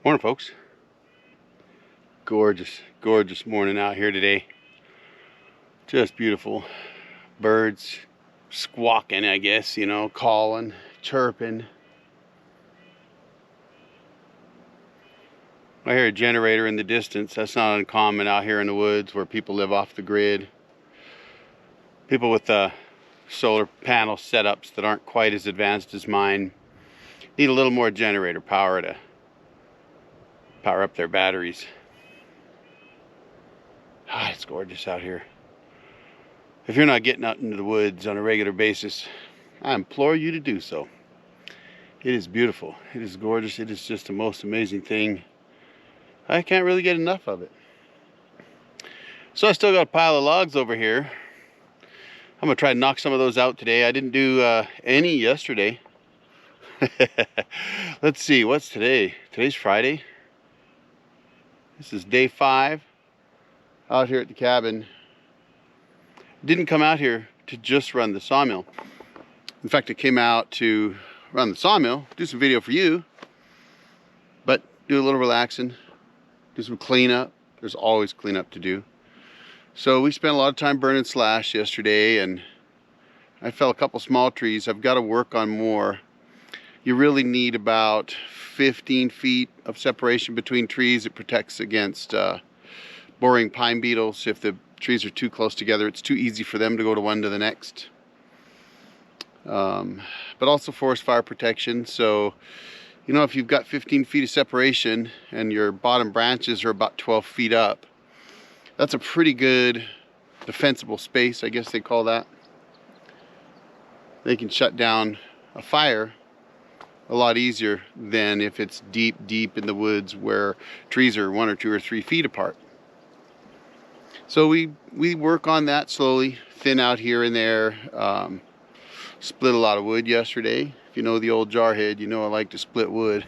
Morning, folks. Gorgeous, gorgeous morning out here today. Just beautiful. Birds squawking, I guess, you know, calling, chirping. I hear a generator in the distance. That's not uncommon out here in the woods where people live off the grid. People with solar panel setups that aren't quite as advanced as mine need a little more generator power to power up their batteries. Ah, it's gorgeous out here. If you're not getting out into the woods on a regular basis, I implore you to do so. It is beautiful. It is gorgeous. It is just the most amazing thing. I can't really get enough of it. So I still got a pile of logs over here. I'm gonna try to knock some of those out today. I didn't do any yesterday. Let's see, what's today? Today's Friday. This is day 5 out here at the cabin. Didn't come out here to just run the sawmill. In fact, I came out to run the sawmill, do some video for you, but do a little relaxing, do some cleanup. There's always cleanup to do. So we spent a lot of time burning slash yesterday, and I fell a couple small trees. I've got to work on more. You really need about 15 feet of separation between trees. It protects against boring pine beetles. If the trees are too close together, it's too easy for them to go to one to the next. But also forest fire protection. So, you know, if you've got 15 feet of separation and your bottom branches are about 12 feet up, that's a pretty good defensible space, I guess they call that. They can shut down a fire a lot easier than if it's deep, deep in the woods where trees are 1 or 2 or 3 feet apart. So we work on that slowly, thin out here and there. Split a lot of wood yesterday. If you know the old jarhead, you know I like to split wood.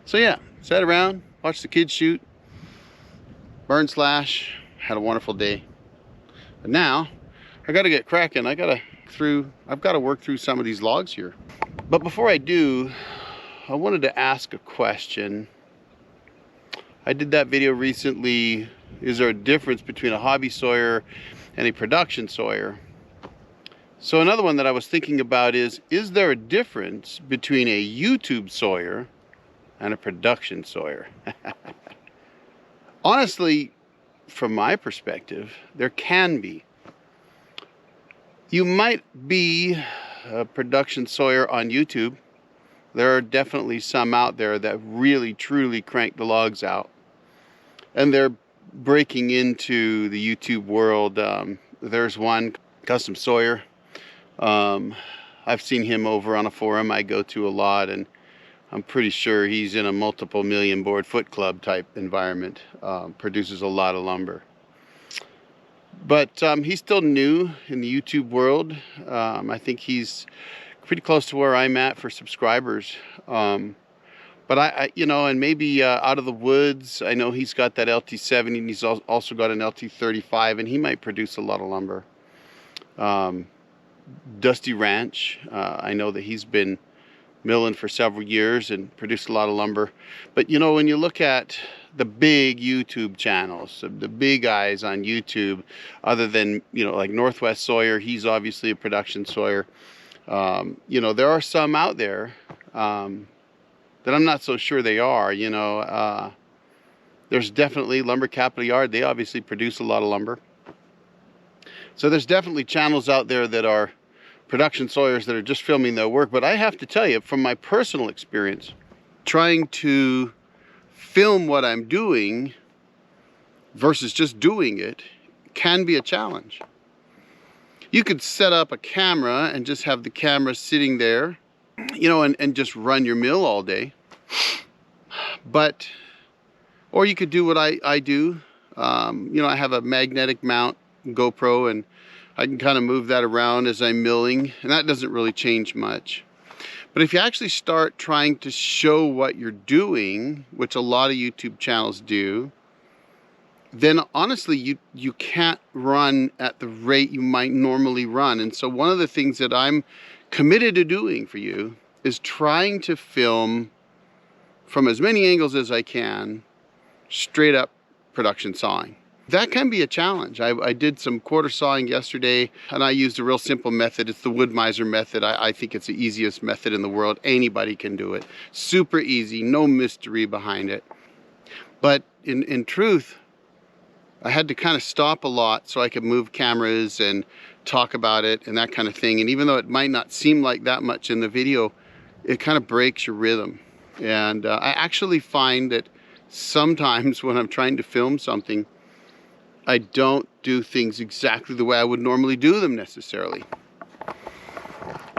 So yeah, sat around, watched the kids shoot, burn slash, had a wonderful day. But now I got to get cracking. I've got to work through some of these logs here. But before I do, I wanted to ask a question. I did that video recently. Is there a difference between a hobby sawyer and a production sawyer? So another one that I was thinking about is there a difference between a YouTube sawyer and a production sawyer? Honestly, from my perspective, there can be. You might be a production sawyer on YouTube. There are definitely some out there that really truly crank the logs out, and they're breaking into the YouTube world. There's one, Custom Sawyer. I've seen him over on a forum I go to a lot, and I'm pretty sure he's in a multiple million board foot club type environment. Produces a lot of lumber. But he's still new in the YouTube world. I think he's pretty close to where I'm at for subscribers. But I you know, and maybe out of the woods, I know he's got that LT70 and he's also got an LT35, and he might produce a lot of lumber. Dusty Ranch, I know that he's been milling for several years and produced a lot of lumber. But you know, when you look at the big YouTube channels, the big guys on YouTube, other than, you know, like Northwest Sawyer, he's obviously a production sawyer. You know, there are some out there that I'm not so sure they are. You know, there's definitely Lumber Capital Yard. They obviously produce a lot of lumber. So there's definitely channels out there that are production sawyers that are just filming their work. But I have to tell you, from my personal experience, trying to film what I'm doing versus just doing it can be a challenge. You could set up a camera and just have the camera sitting there, you know, and just run your mill all day. But, or you could do what I do. You know, I have a magnetic mount GoPro, and I can kind of move that around as I'm milling, and that doesn't really change much. But if you actually start trying to show what you're doing, which a lot of YouTube channels do, then honestly you can't run at the rate you might normally run. And so one of the things that I'm committed to doing for you is trying to film from as many angles as I can, straight up production sawing. That can be a challenge. I did some quarter sawing yesterday, and I used a real simple method. It's the wood miser method. I think it's the easiest method in the world. Anybody can do it. Super easy, no mystery behind it. But in truth, I had to kind of stop a lot so I could move cameras and talk about it and that kind of thing. And even though it might not seem like that much in the video, it kind of breaks your rhythm. And I actually find that sometimes when I'm trying to film something, I don't do things exactly the way I would normally do them necessarily.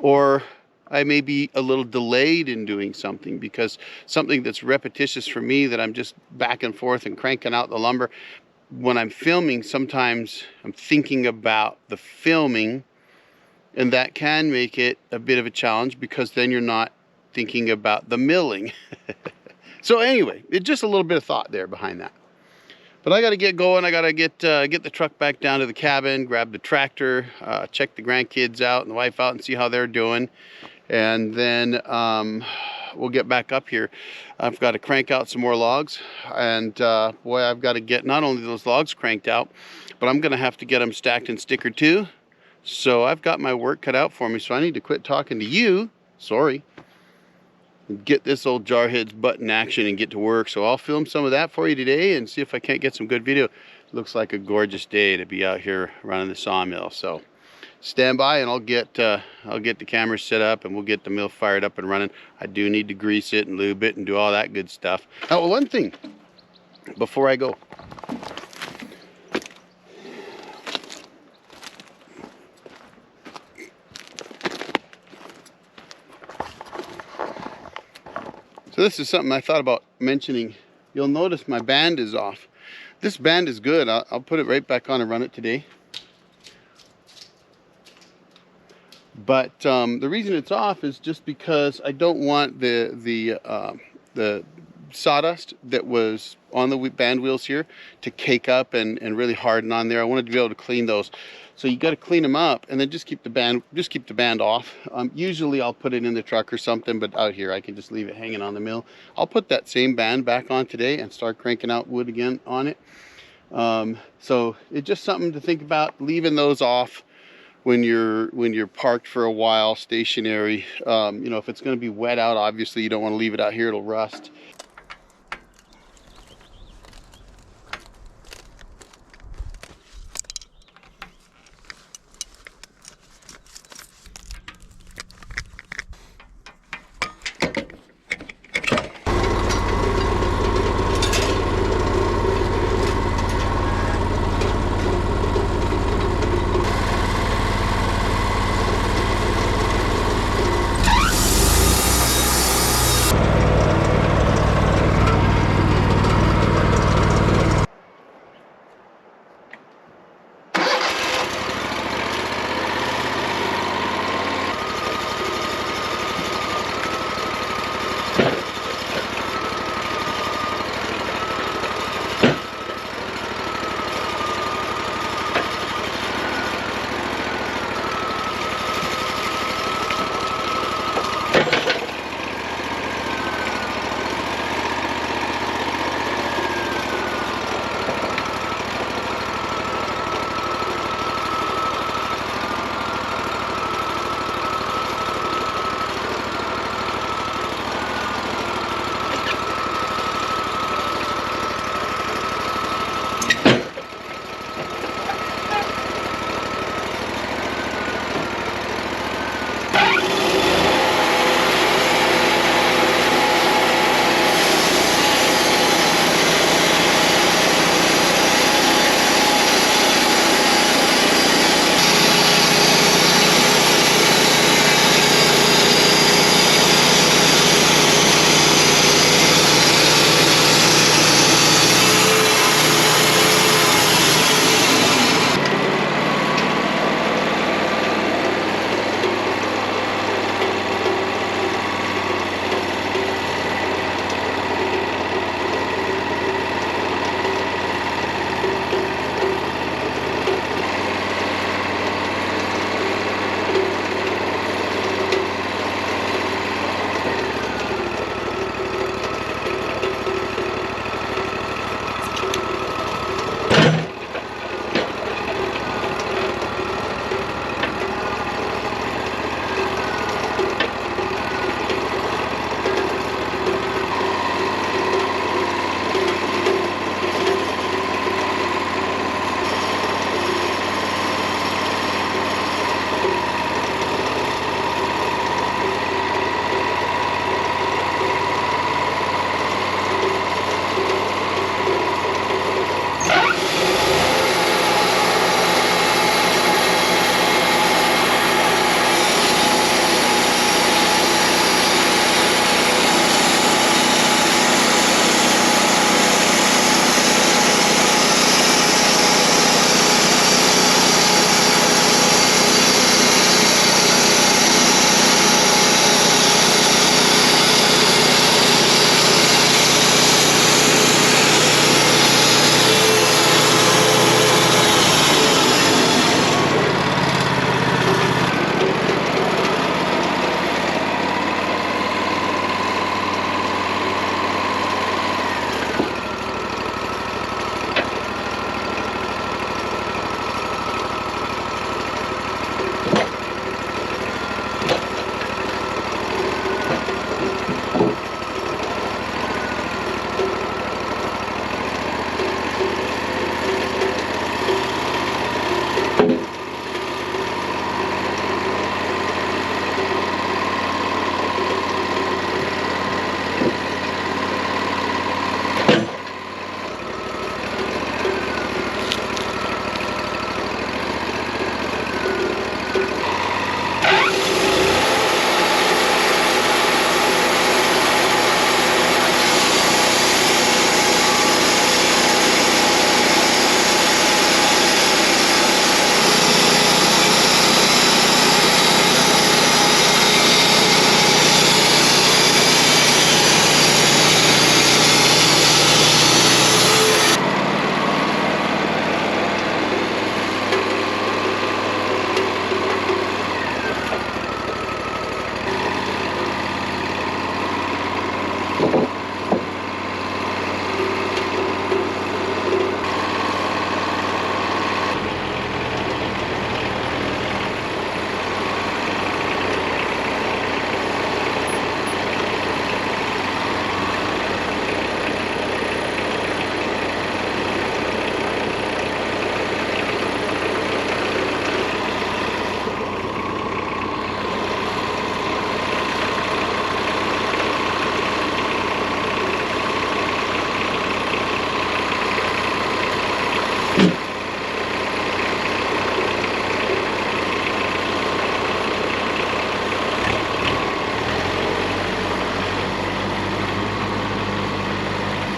Or I may be a little delayed in doing something because something that's repetitious for me, that I'm just back and forth and cranking out the lumber. When I'm filming, sometimes I'm thinking about the filming, and that can make it a bit of a challenge because then you're not thinking about the milling. So anyway, it's just a little bit of thought there behind that. But I got to get going. I got to get the truck back down to the cabin, grab the tractor, check the grandkids out and the wife out and see how they're doing. And then we'll get back up here. I've got to crank out some more logs. And boy, I've got to get not only those logs cranked out, but I'm going to have to get them stacked and stickered too. So I've got my work cut out for me. So I need to quit talking to you. Sorry. Get this old jarhead's butt in action and get to work. So I'll film some of that for you today and see if I can't get some good video. It looks like a gorgeous day to be out here running the sawmill. So stand by and I'll get the camera set up and we'll get the mill fired up and running. I do need to grease it and lube it and do all that good stuff. Oh, one thing before I go. So this is something I thought about mentioning. You'll notice my band is off. This band is good. I'll put it right back on and run it today. But the reason it's off is just because I don't want the sawdust that was on the band wheels here to cake up and really harden on there. I wanted to be able to clean those. So you got to clean them up and then just keep the band off. Usually I'll put it in the truck or something, but out here I can just leave it hanging on the mill. I'll put that same band back on today and start cranking out wood again on it. So it's just something to think about, leaving those off when you're parked for a while, stationary. You know, if it's going to be wet out, obviously you don't want to leave it out here, it'll rust.